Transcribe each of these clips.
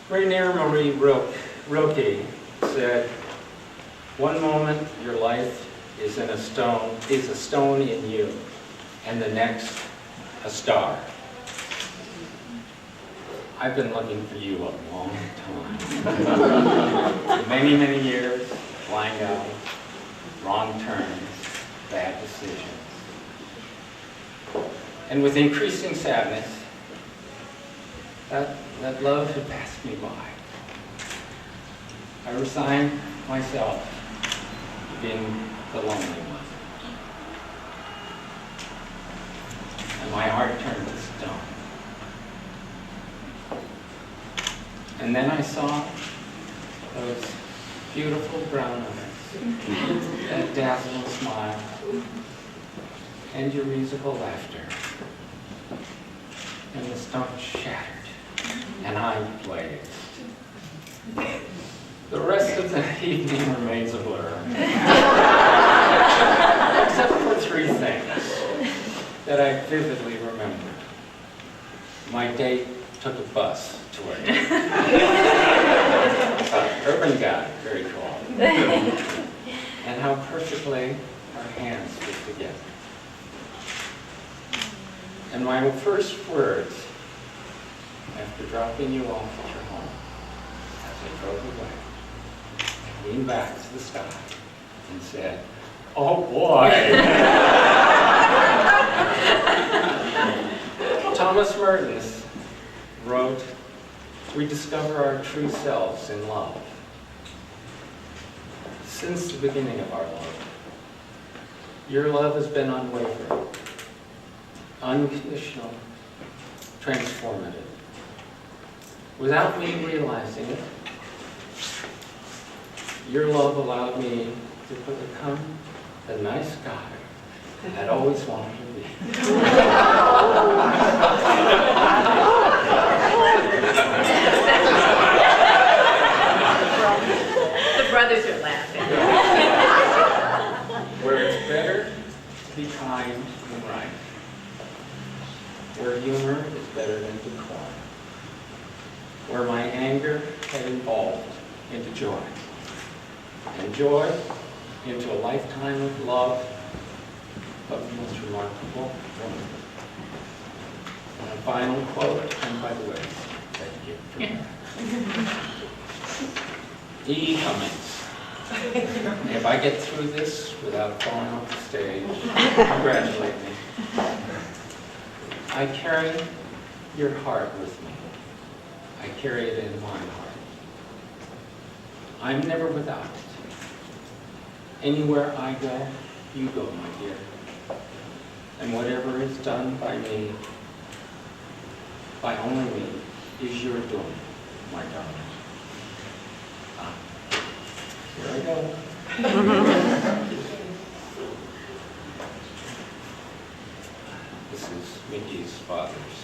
Rainier Marie Rilke said, "One moment your life is a stone in you, and the next a star." I've been looking for you a long time. Many, many years, blind out, wrong turns, bad decisions. And with increasing sadness, that love had passed me by. I resigned myself to being the lonely one. And my heart turned to stone. And then I saw those beautiful brown eyes, that dazzling smile, and your musical laughter. And the stone shattered, and I blazed. The rest of the evening remains a blur. Except for three things that I vividly remember. My date took a bus to our date. Urban guy, very cool. And how perfectly our hands fit together. And my first words after dropping you off at your home, as I drove away, I leaned back to the sky and said, "Oh boy." Thomas Mertens wrote, "We discover our true selves in love." Since the beginning of our love, your love has been unwavering, unconditional, transformative. Without me realizing it, your love allowed me to become the nice guy I'd always wanted to be. The brothers are laughing. Where it's better to be kind than right. Where humor is better than decorum. Where my anger had evolved into joy. And joy into a lifetime of love of the most remarkable woman. And a final quote, and by the way, thank you for that. E. Cummings. If I get through this without falling off the stage, congratulate me. I carry your heart with me. I carry it in my heart. I'm never without it. Anywhere I go, you go, my dear. And whatever is done by me, by only me, is your doing, my darling. Here I go. This is Mickie's father's.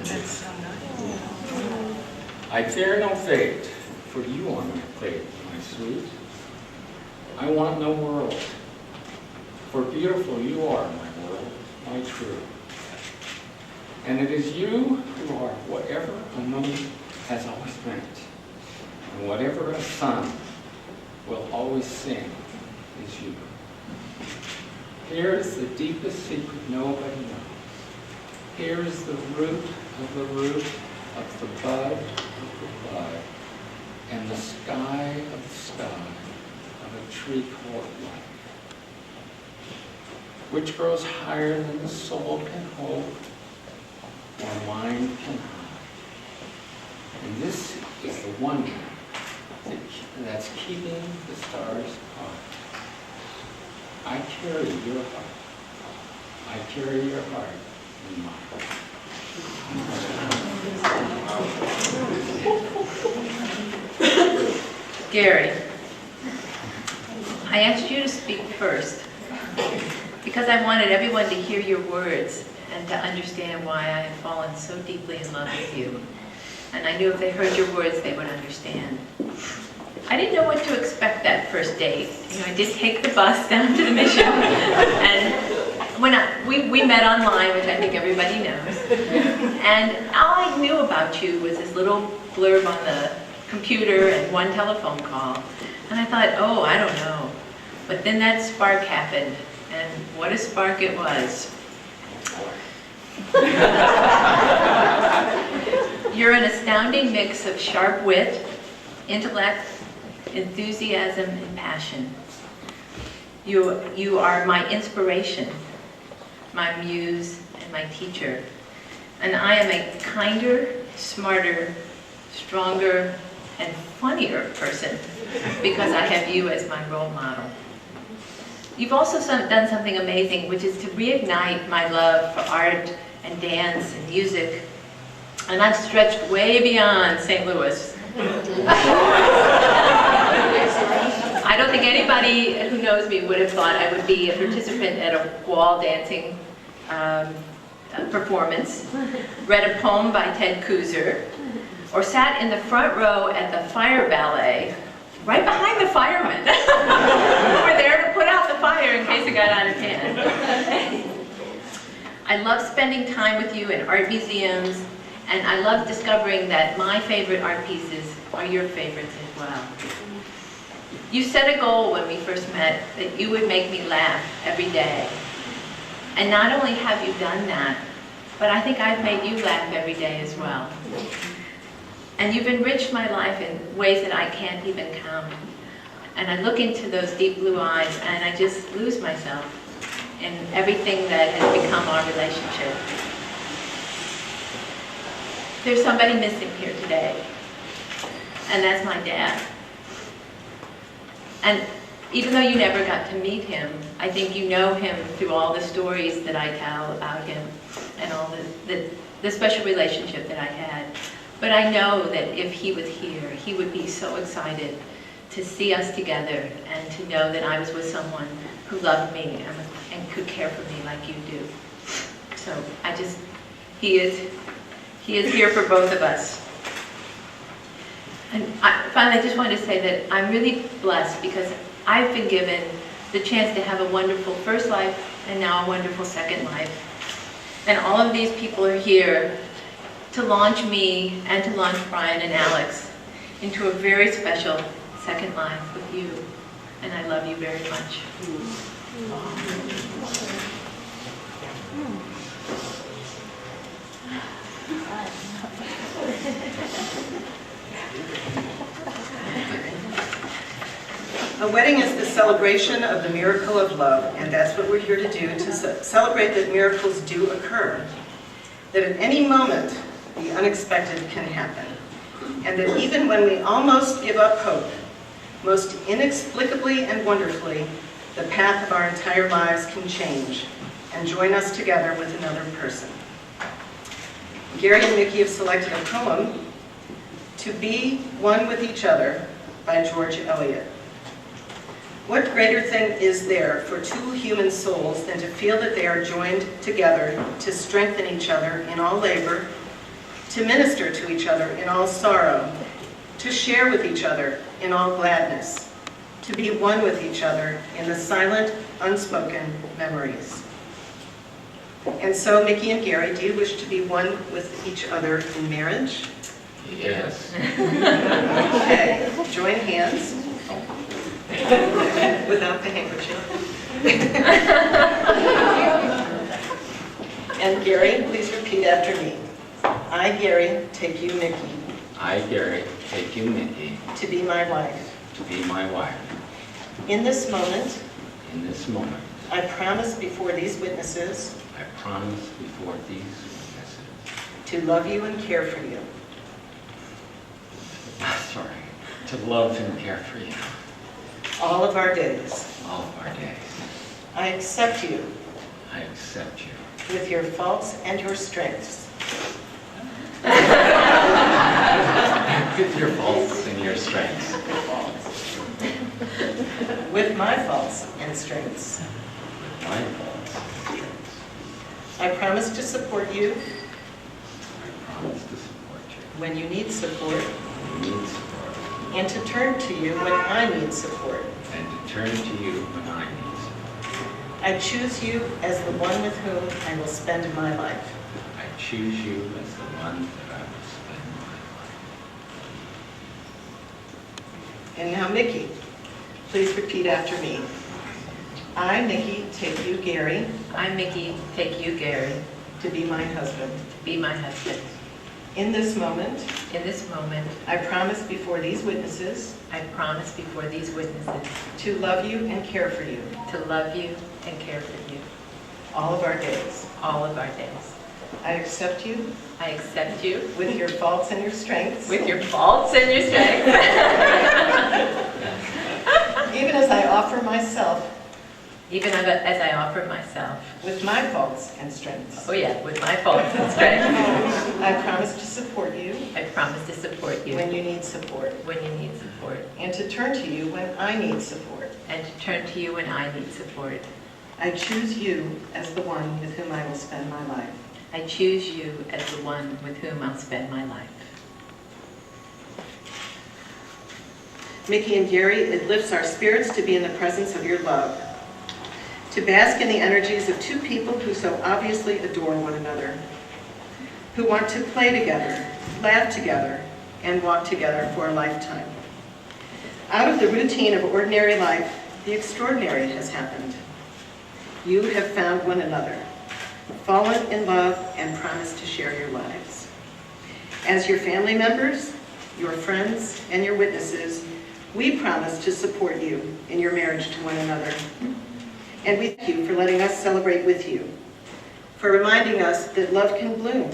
That's so nice. I fear no fate, for you are my fate, my sweet. I want no world, for beautiful you are, my world, my true. And it is you who are whatever a moon has always meant, and whatever a sun will always sing is you. Here is the deepest secret nobody knows. Here is the root of the root of the bud of the bud, and the sky of the sky of a tree called life, which grows higher than the soul can hold or mind can hide. And this is the wonder that's keeping the stars apart. I carry your heart. I carry your heart in my heart. Gary, I asked you to speak first because I wanted everyone to hear your words and to understand why I have fallen so deeply in love with you. And I knew if they heard your words, they would understand. I didn't know what to expect that first date. You know, I did take the bus down to the mission, and when we met online, which I think everybody knows, and all I knew about you was this little blurb on the computer and one telephone call. And I thought, oh, I don't know. But then that spark happened, and what a spark it was. You're an astounding mix of sharp wit, intellect, enthusiasm, and passion. You are my inspiration, my muse, and my teacher. And I am a kinder, smarter, stronger, and funnier person because I have you as my role model. You've also done something amazing, which is to reignite my love for art and dance and music. And I've stretched way beyond St. Louis. I don't think anybody who knows me would have thought I would be a participant at a wall dancing performance, read a poem by Ted Kooser, or sat in the front row at the fire ballet, right behind the firemen, who were there to put out the fire in case it got out of hand. I love spending time with you in art museums, and I love discovering that my favorite art pieces are your favorites as well. You set a goal when we first met that you would make me laugh every day. And not only have you done that, but I think I've made you laugh every day as well. And you've enriched my life in ways that I can't even count. And I look into those deep blue eyes and I just lose myself in everything that has become our relationship. There's somebody missing here today, and that's my dad. And even though you never got to meet him, I think you know him through all the stories that I tell about him and all the special relationship that I had. But I know that if he was here, he would be so excited to see us together and to know that I was with someone who loved me and could care for me like you do. So he is here for both of us. And finally, I just wanted to say that I'm really blessed because I've been given the chance to have a wonderful first life and now a wonderful second life. And all of these people are here to launch me and to launch Brian and Alex into a very special second life with you. And I love you very much. A wedding is the celebration of the miracle of love, and that's what we're here to do, to celebrate that miracles do occur, that at any moment the unexpected can happen, and that even when we almost give up hope, most inexplicably and wonderfully, the path of our entire lives can change and join us together with another person. Gary and Micki have selected a poem, "To Be One with Each Other" by George Eliot. What greater thing is there for two human souls than to feel that they are joined together to strengthen each other in all labor, to minister to each other in all sorrow, to share with each other in all gladness, to be one with each other in the silent, unspoken memories. And so, Micki and Gary, do you wish to be one with each other in marriage? Yes. Okay, join hands. Without the handkerchief. And Gary, please repeat after me. I, Gary, take you, Micki, I, Gary, take you, Micki, to be my wife. to be my wife. In this moment, In this moment, I promise before these witnesses I promise before these witnesses, to love you and care for you, to love and care for you all of our days. all of our days. I accept you I accept you with your faults and your strengths, with your faults and your strengths, with my faults and strengths. my faults and strengths. I promise to support you I promise to support you when you need support, when you need support, and to turn to you when I need support. and to turn to you when I need support. I choose you as the one with whom I will spend my life. I choose you as the one that I will spend my life. And now, Micki, please repeat after me. I, Micki, take you, Gary, I, Micki, take you, Gary, to be my husband. be my husband. In this moment, In this moment, I promise before these witnesses I promise before these witnesses to love you and care for you to love you and care for you all of our days. all of our days. I accept you I accept you with your faults and your strengths, with your faults and your strengths, even as I offer myself even as I offer myself. with my faults and strengths. Oh yeah, with my faults and strengths. I promise to support you I promise to support you when you need support, when you need support, and to turn to you when I need support. and to turn to you when I need support. I choose you as the one with whom I will spend my life. I choose you as the one with whom I'll spend my life. Micki and Gary, it lifts our spirits to be in the presence of your love, to bask in the energies of two people who so obviously adore one another, who want to play together, laugh together, and walk together for a lifetime. Out of the routine of ordinary life, the extraordinary has happened. You have found one another, fallen in love, and promised to share your lives. As your family members, your friends, and your witnesses, we promise to support you in your marriage to one another. And we thank you for letting us celebrate with you, for reminding us that love can bloom,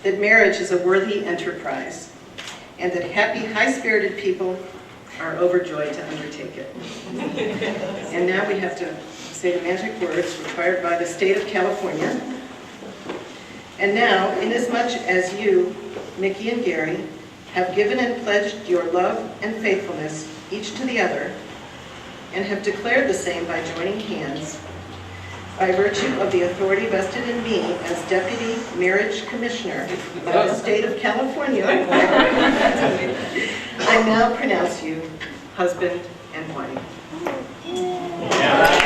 that marriage is a worthy enterprise, and that happy, high-spirited people are overjoyed to undertake it. And now we have to say the magic words required by the state of California. And now, inasmuch as you, Micki and Gary, have given and pledged your love and faithfulness each to the other, and have declared the same by joining hands, by virtue of the authority vested in me as Deputy Marriage Commissioner by the state of California, I now pronounce you husband and wife. Yeah.